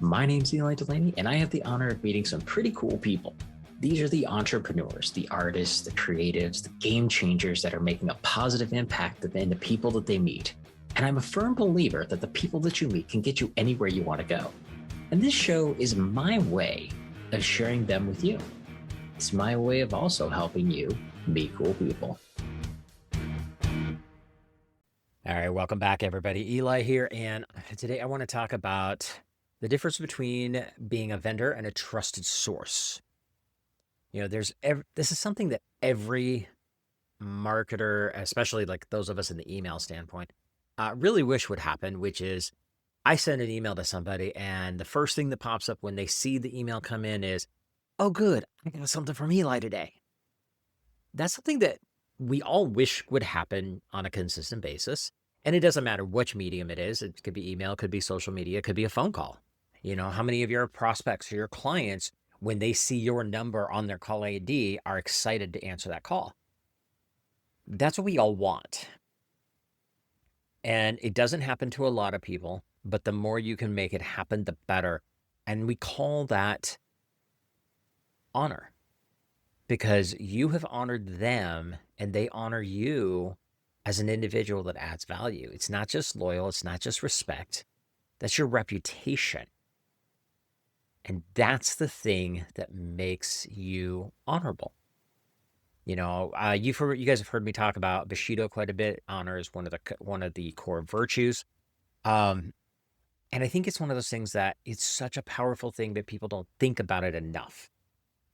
My name's Eli Delaney, and I have the honor of meeting some pretty cool people. These are the entrepreneurs, the artists, the creatives, the game changers that are making a positive impact in the people that they meet. And I'm a firm believer that the people that you meet can get you anywhere you want to go. And this show is my way of sharing them with you. It's my way of also helping you meet cool people. All right, welcome back, everybody. Eli here, and today I want to talk about the difference between being a vendor and a trusted source. You know, this is something that every marketer, especially like those of us in the email standpoint, really wish would happen, which is I send an email to somebody, and the first thing that pops up when they see the email come in is, oh, good, I got something from Eli today. That's something that we all wish would happen on a consistent basis. And it doesn't matter which medium it is. It could be email, could be social media, it could be a phone call. You know, how many of your prospects or your clients, when they see your number on their call ID, are excited to answer that call? That's what we all want. And it doesn't happen to a lot of people, but the more you can make it happen, the better. And we call that honor, because you have honored them and they honor you as an individual that adds value. It's not just loyal. It's not just respect. That's your reputation. And that's the thing that makes you honorable. You know, you guys have heard me talk about Bushido quite a bit. Honor is one of the core virtues. And I think it's one of those things that it's such a powerful thing, but people don't think about it enough.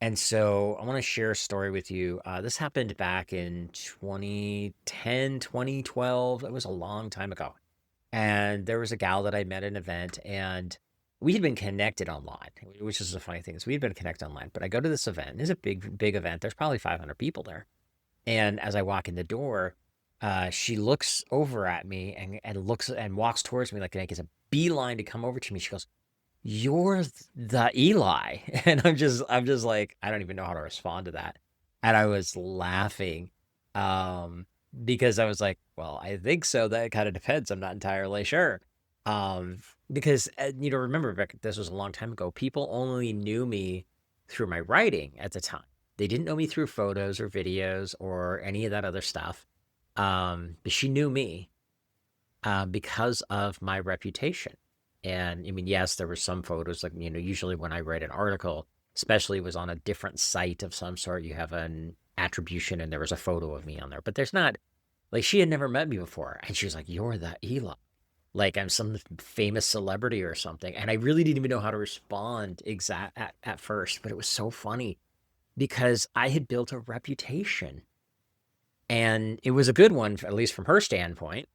And so I want to share a story with you. This happened back in 2010, 2012. It was a long time ago. And there was a gal that I met at an event, and we had been connected online, which is the funny thing is we had been connected online. But I go to this event. It's a big event. There's probably 500 people there. And as I walk in the door, she looks over at me and looks and walks towards me like it's a beeline to come over to me. She goes, "You're the Eli." And I'm just like, I don't even know how to respond to that. And I was laughing because I was like, well, I think so. That kind of depends. I'm not entirely sure. Because remember, Vic, this was a long time ago. People only knew me through my writing at the time. They didn't know me through photos or videos or any of that other stuff. But she knew me because of my reputation. And I mean, yes, there were some photos, like, usually when I write an article, especially it was on a different site of some sort, you have an attribution and there was a photo of me on there. But there's not, like, she had never met me before. And she was like, "You're the Eli." Like I'm some famous celebrity or something. And I really didn't even know how to respond at first. But it was so funny because I had built a reputation. And it was a good one, at least from her standpoint.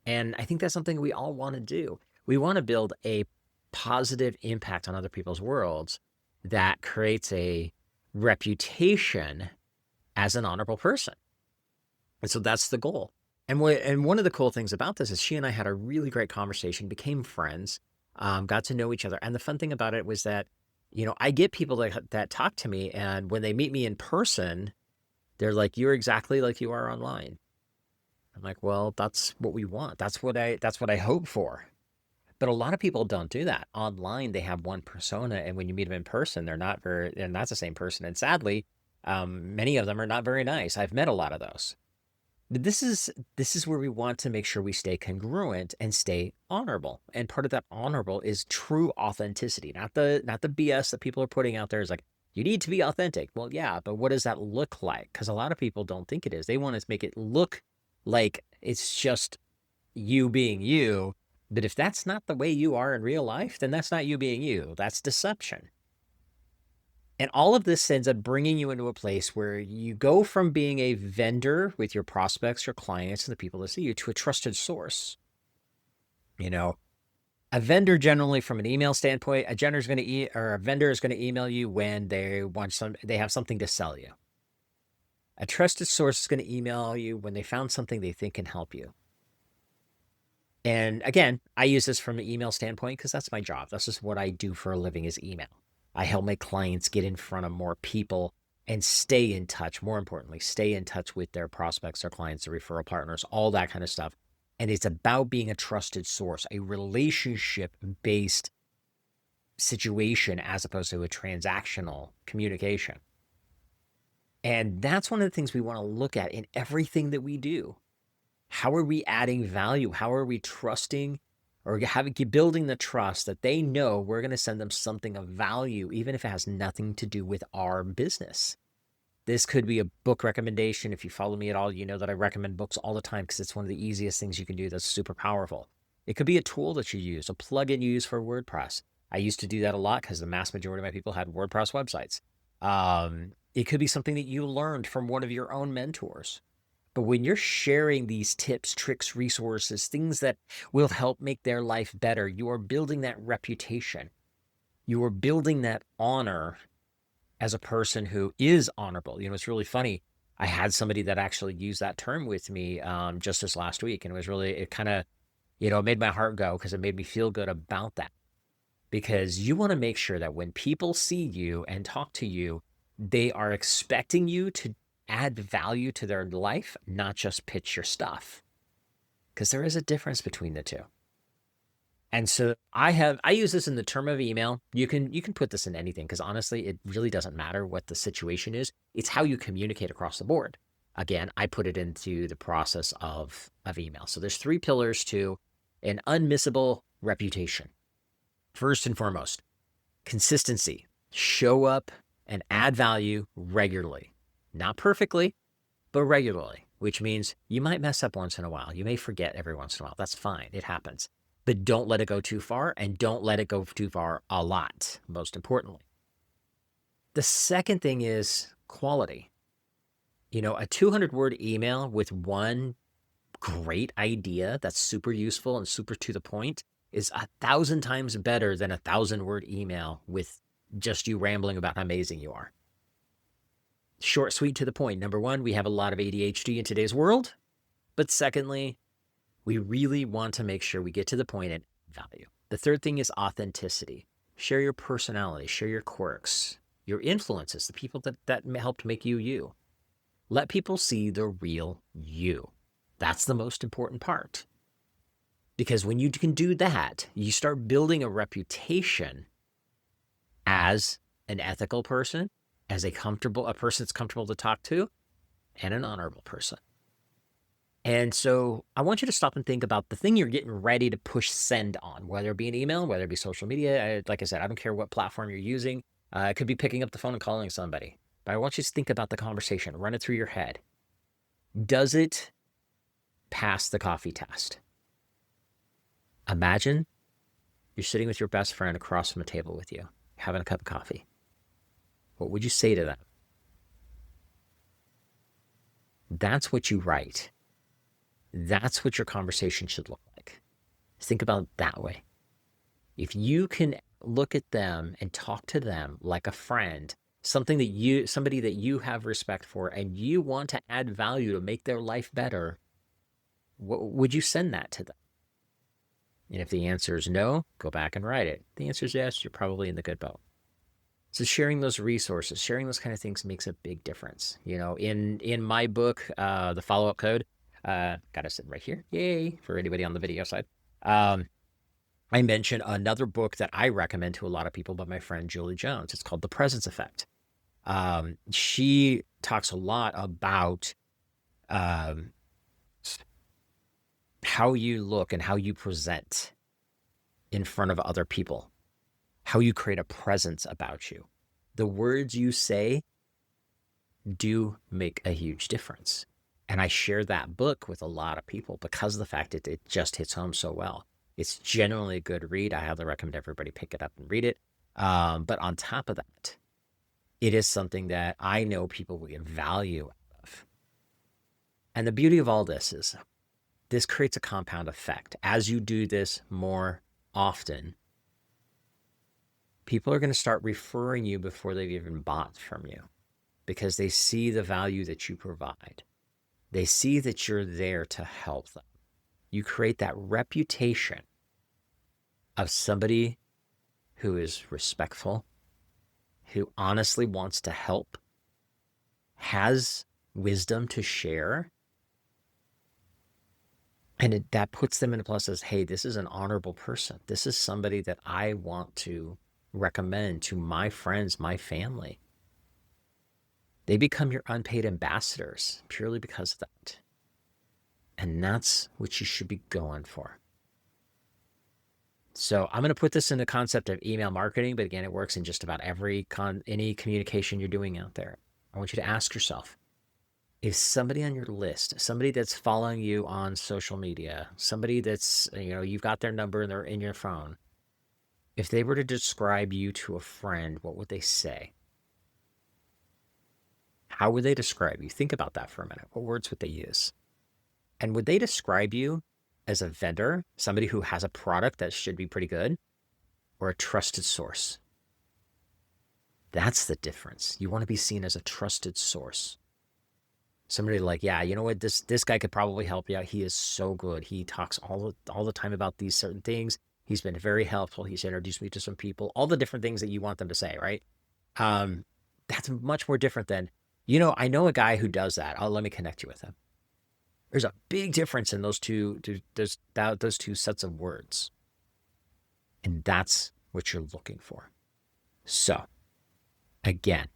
And I think that's something we all want to do. We want to build a positive impact on other people's worlds that creates a reputation as an honorable person. And so that's the goal. And one of the cool things about this is she and I had a really great conversation, became friends, got to know each other. And the fun thing about it was that, I get people that talk to me, and when they meet me in person, they're like, "You're exactly like you are online." I'm like, well, that's what we want. That's what I hope for. But a lot of people don't do that. Online, they have one persona, and when you meet them in person, they're not the same person. And sadly, many of them are not very nice. I've met a lot of those. But this is where we want to make sure we stay congruent and stay honorable. And part of that honorable is true authenticity, not the BS that people are putting out there. Is like, you need to be authentic. Well, yeah, but what does that look like? Because a lot of people don't think it is. They want to make it look like it's just you being you. But if that's not the way you are in real life, then that's not you being you. That's deception. And all of this ends up bringing you into a place where you go from being a vendor with your prospects, your clients, and the people that see you to a trusted source. A vendor generally, from an email standpoint, a vendor is going to email you when they have something to sell you. A trusted source is going to email you when they found something they think can help you. And again, I use this from an email standpoint because that's my job. This is what I do for a living, is email. I help my clients get in front of more people and stay in touch. More importantly, stay in touch with their prospects, their clients, their referral partners, all that kind of stuff. And it's about being a trusted source, a relationship-based situation as opposed to a transactional communication. And that's one of the things we want to look at in everything that we do. How are we adding value? How are we trusting or building the trust that they know we're going to send them something of value, even if it has nothing to do with our business? This could be a book recommendation. If you follow me at all, you know that I recommend books all the time because it's one of the easiest things you can do that's super powerful. It could be a tool that you use, a plugin you use for WordPress. I used to do that a lot because the mass majority of my people had WordPress websites. It could be something that you learned from one of your own mentors. But when you're sharing these tips, tricks, resources, things that will help make their life better, you are building that reputation. You are building that honor as a person who is honorable. You know, it's really funny. I had somebody that actually used that term with me just this last week. And it kind of, it made my heart go because it made me feel good about that. Because you want to make sure that when people see you and talk to you, they are expecting you to add value to their life, not just pitch your stuff. Because there is a difference between the two. And so I use this in the term of email. You can put this in anything because honestly, it really doesn't matter what the situation is. It's how you communicate across the board. Again, I put it into the process of email. So there's 3 pillars to an unmissable reputation. First and foremost, consistency. Show up and add value regularly. Not perfectly, but regularly, which means you might mess up once in a while. You may forget every once in a while. That's fine. It happens. But don't let it go too far, and don't let it go too far a lot, most importantly. The second thing is quality. A 200-word email with one great idea that's super useful and super to the point is 1,000 times better than a 1,000-word email with just you rambling about how amazing you are. Short, sweet, to the point. Number one, we have a lot of ADHD in today's world. But secondly, we really want to make sure we get to the point and value. The third thing is authenticity. Share your personality, share your quirks, your influences, the people that helped make you you. Let people see the real you. That's the most important part. Because when you can do that, you start building a reputation as an ethical person, as a person that's comfortable to talk to, and an honorable person. And so I want you to stop and think about the thing you're getting ready to push send on, whether it be an email, whether it be social media. Like I said, I don't care what platform you're using. It could be picking up the phone and calling somebody. But I want you to think about the conversation, run it through your head. Does it pass the coffee test? Imagine you're sitting with your best friend across from a table with you, having a cup of coffee. What would you say to them? That's what you write. That's what your conversation should look like. Think about it that way. If you can look at them and talk to them like a friend, somebody that you have respect for, and you want to add value to make their life better, would you send that to them? And if the answer is no, go back and write it. If the answer is yes, you're probably in the good boat. So sharing those resources, sharing those kind of things makes a big difference. In my book, The Follow-Up Code, got to sit right here. Yay, for anybody on the video side. I mentioned another book that I recommend to a lot of people by my friend Julie Jones. It's called The Presence Effect. She talks a lot about how you look and how you present in front of other people, how you create a presence about you. The words you say do make a huge difference. And I share that book with a lot of people because of the fact that it just hits home so well. It's genuinely a good read. I highly recommend everybody pick it up and read it. But on top of that, it is something that I know people will get value out of. And the beauty of all this is this creates a compound effect. As you do this more often, people are going to start referring you before they've even bought from you because they see the value that you provide. They see that you're there to help them. You create that reputation of somebody who is respectful, who honestly wants to help, has wisdom to share, and that puts them in a place as, hey, this is an honorable person. This is somebody that I want to recommend to my friends, my family. They become your unpaid ambassadors purely because of that. And that's what you should be going for. So I'm going to put this in the concept of email marketing, but again, it works in just about any communication you're doing out there. I want you to ask yourself, if somebody on your list, somebody that's following you on social media, somebody that's, you've got their number and they're in your phone, if they were to describe you to a friend, what would they say? How would they describe you? Think about that for a minute. What words would they use? And would they describe you as a vendor, somebody who has a product that should be pretty good, or a trusted source? That's the difference. You want to be seen as a trusted source. Somebody like, yeah, you know what, this guy could probably help you out. He is so good. He talks all the time about these certain things. He's been very helpful. He's introduced me to some people, all the different things that you want them to say, right? That's much more different than, I know a guy who does that. Let me connect you with him. There's a big difference in those two sets of words. And that's what you're looking for. So, again,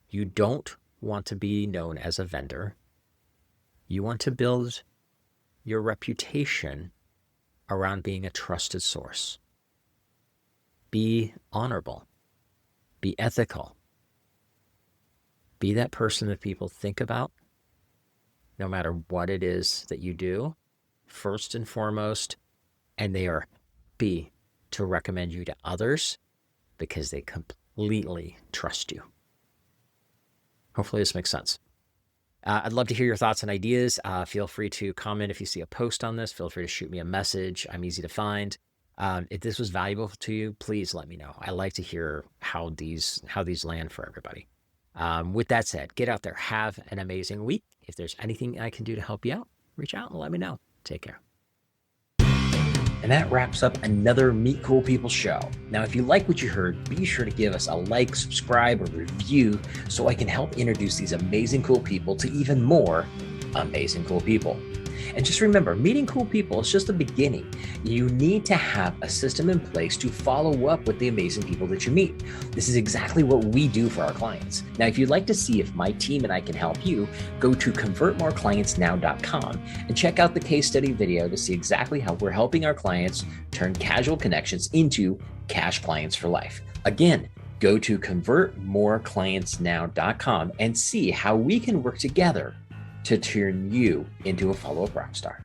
you don't want to be known as a vendor. You want to build your reputation around being a trusted source. Be honorable. Be ethical. Be that person that people think about, no matter what it is that you do, first and foremost, and they are happy to recommend you to others because they completely trust you. Hopefully this makes sense. I'd love to hear your thoughts and ideas. Feel free to comment if you see a post on this. Feel free to shoot me a message. I'm easy to find. If this was valuable to you, please let me know. I like to hear how these land for everybody. With that said, get out there. Have an amazing week. If there's anything I can do to help you out, reach out and let me know. Take care. And that wraps up another Meet Cool People show. Now, if you like what you heard, be sure to give us a like, subscribe, or review so I can help introduce these amazing cool people to even more amazing cool people. And just remember, meeting cool people is just the beginning. You need to have a system in place to follow up with the amazing people that you meet. This is exactly what we do for our clients. Now, if you'd like to see if my team and I can help you, go to convertmoreclientsnow.com and check out the case study video to see exactly how we're helping our clients turn casual connections into cash clients for life. Again, go to convertmoreclientsnow.com and see how we can work together to turn you into a follow-up rock star.